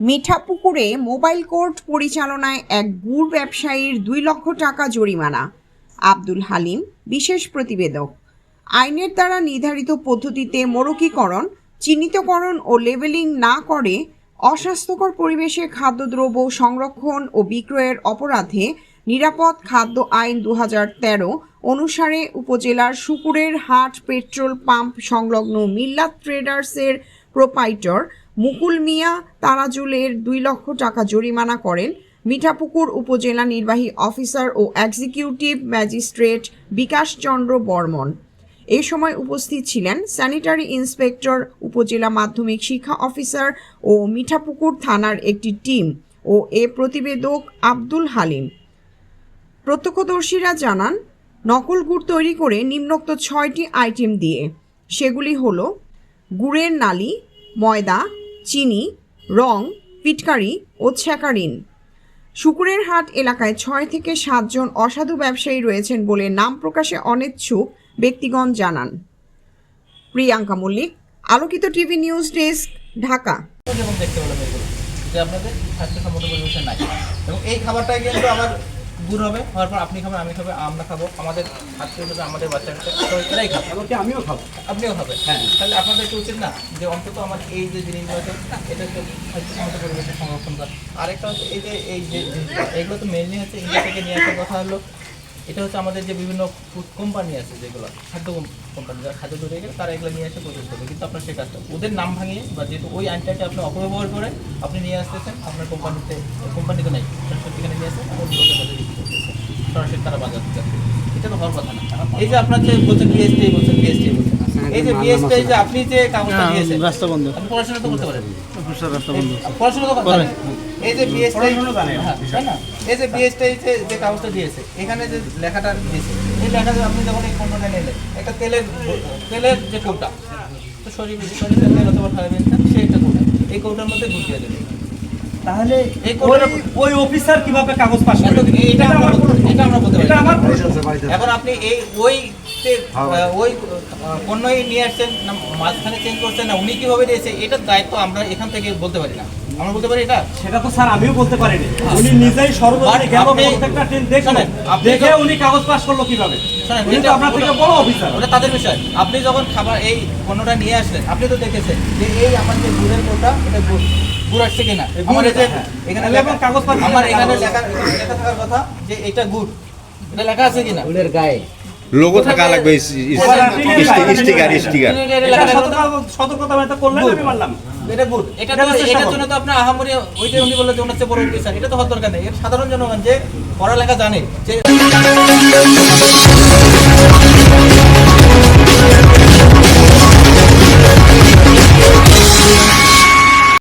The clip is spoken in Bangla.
মিঠাপুকুরে মোবাইল কোর্ট পরিচালনায় এক গুড় ব্যবসায়ীর 2 লক্ষ টাকা জরিমানা। আব্দুল হালিম বিশেষ প্রতিবেদক। আইনের দ্বারা নির্ধারিত পদ্ধতিতে মোড়কীকরণ, চিহ্নিতকরণ ও লেবেলিং না করে অস্বাস্থ্যকর পরিবেশে খাদ্যদ্রব্য সংরক্ষণ ও বিক্রয়ের অপরাধে নিরাপদ খাদ্য আইন 2013 অনুসারে উপজেলার শুকুরের হাট পেট্রোল পাম্প সংলগ্ন মিল্লাত ট্রেডার্সের প্রোপাইটর মুকুল মিয়া তারাজুলের 2 লক্ষ টাকা জরিমানা করেন মিঠাপুকুর উপজেলা নির্বাহী অফিসার ও এক্সিকিউটিভ ম্যাজিস্ট্রেট বিকাশ চন্দ্র বর্মন। এ সময় উপস্থিত ছিলেন স্যানিটারি ইন্সপেক্টর, উপজেলা মাধ্যমিক শিক্ষা অফিসার ও মিঠাপুকুর থানার একটি টিম ও এ প্রতিবেদক আব্দুল হালিম। প্রত্যক্ষদর্শীরা জানান, নকল গুড় তৈরি করে নিম্নোক্ত 6টি আইটেম দিয়ে, সেগুলি হলো গুড়ের নালি, ময়দা, চিনি, রং, পিটকারি ও ছ্যাঁকারিন। শুকুরের হাট এলাকায় 6 থেকে 7 জন অসাধু ব্যবসায়ী রয়েছেন বলে নাম প্রকাশে অনিচ্ছুক ব্যক্তিগণ জানান। প্রিয়াঙ্কা মল্লিক, আলোকিত টিভি নিউজ ডেস্ক, ঢাকা। যেমন দেখতে পেলাম এগুলো যে আপনাদের স্বাস্থ্যসম্মত পরিবেশে নাই, এবং এই খাবারটাই কিন্তু আবার গুড় হবে, হওয়ার পর আপনি খাবেন, আমি খাবো, আমরা খাবো, আমাদের আত্মীয় স্বজন, আমাদের বাচ্চাটা এরাই খাবে, এমনকি আমিও খাবো, আপনিও খাবেন। হ্যাঁ, তাহলে আপনাদের একটু উচিত না যে অন্তত আমার এই যে জিনিসগুলো আছে এটা একটু স্বাস্থ্যসম্মত পরিবেশে সংরক্ষণ করা। আরেকটা হচ্ছে এই যে এগুলো তো মেনলি হচ্ছে ইন্ডিয়া থেকে নিয়ে আসার কথা হলো, এটা হচ্ছে আমাদের যে বিভিন্ন ফুড কোম্পানি আছে, যেগুলো খাদ্য কোম্পানি, যারা খাদ্য তৈরি করে তারা এগুলো নিয়ে এসে প্রসেস করবে, কিন্তু আপনার সেই কাজটা ওদের নাম ভাঙিয়ে বা যেহেতু ওই আইনটাকে আপনি অপব্যবহার করে আপনি নিয়ে আসতেছেন আপনার কোম্পানিতে নেই, সেখানে নিয়ে আসেন অন্য লোকের কাছে বিক্রি করতেছেন, সরাসরি তারা বাজার থেকে। এটা তো হওয়ার কথা না। এই যে আপনার যে বলছেন বিএসটি বলছেন এই যে বিএসটি যে আপনি যে কাগজটা দিয়েছেন, রাস্তা বন্ধ, আপনি পড়াশোনা তো করতে পারেন, পড়াশোনা তো করেন। এই যে বিএসটি এই যে বিএসটি যে কাগজটা দিয়েছে, এখানে যে লেখাটা দিয়েছে, এই লেখাটা আপনি যখন এই পণ্যটা নিলেন, একটা তেলের যে কৌটা, তো শরীরের তেল অথবা খাবেন সেই একটা কৌটা, এই কৌটার মধ্যে ঢুকিয়ে দেবেন। তাহলে ওই অফিসার কিভাবে কাগজ পাস করে এটা আমরা বলতে পারি। এখন আপনি ওই পণ্যই নিয়ে আসছেন না, মাঝখানে চেঞ্জ করছেন না, উনি কিভাবে দিয়েছে, এটার দায়িত্ব আমরা এখান থেকে বলতে পারি না। আমরা বলতে পারি এটা, সেটা তো স্যার আমিও বলতে পারি না। উনি নিজেই সর্বদাই গেল প্রত্যেকটা ট্রেন দেখে উনি কাগজ পাস করলো কিভাবে, এটা আপনার থেকে বড় অফিসার, ওটা তাদের বিষয়। আপনি যখন খাবার এই পণ্যটা নিয়ে আসলেন, আপনি তো দেখেছেন যে এই আমার যে গুড়ের কোটা, এটা গুড় আসছে কিনা, আমার এখানে কাগজ পাস, আমার এখানে লেখা থাকার কথা যে এটা গুড়, এটা লেখা আছে কিনা, গুড়ের গায়ে লোগো থাকা লাগবে, স্টিকার সতর্কতা করলেন, আমি মানলাম এটা গুড। এটার জন্য তো আপনার আহামরি ওই যে উনি বললেন যে ওনার চেয়ে বড় অফিসার, এটা তো হওয়ার দরকার নেই। সাধারণ জনগণ যে পড়ালেখা জানে যে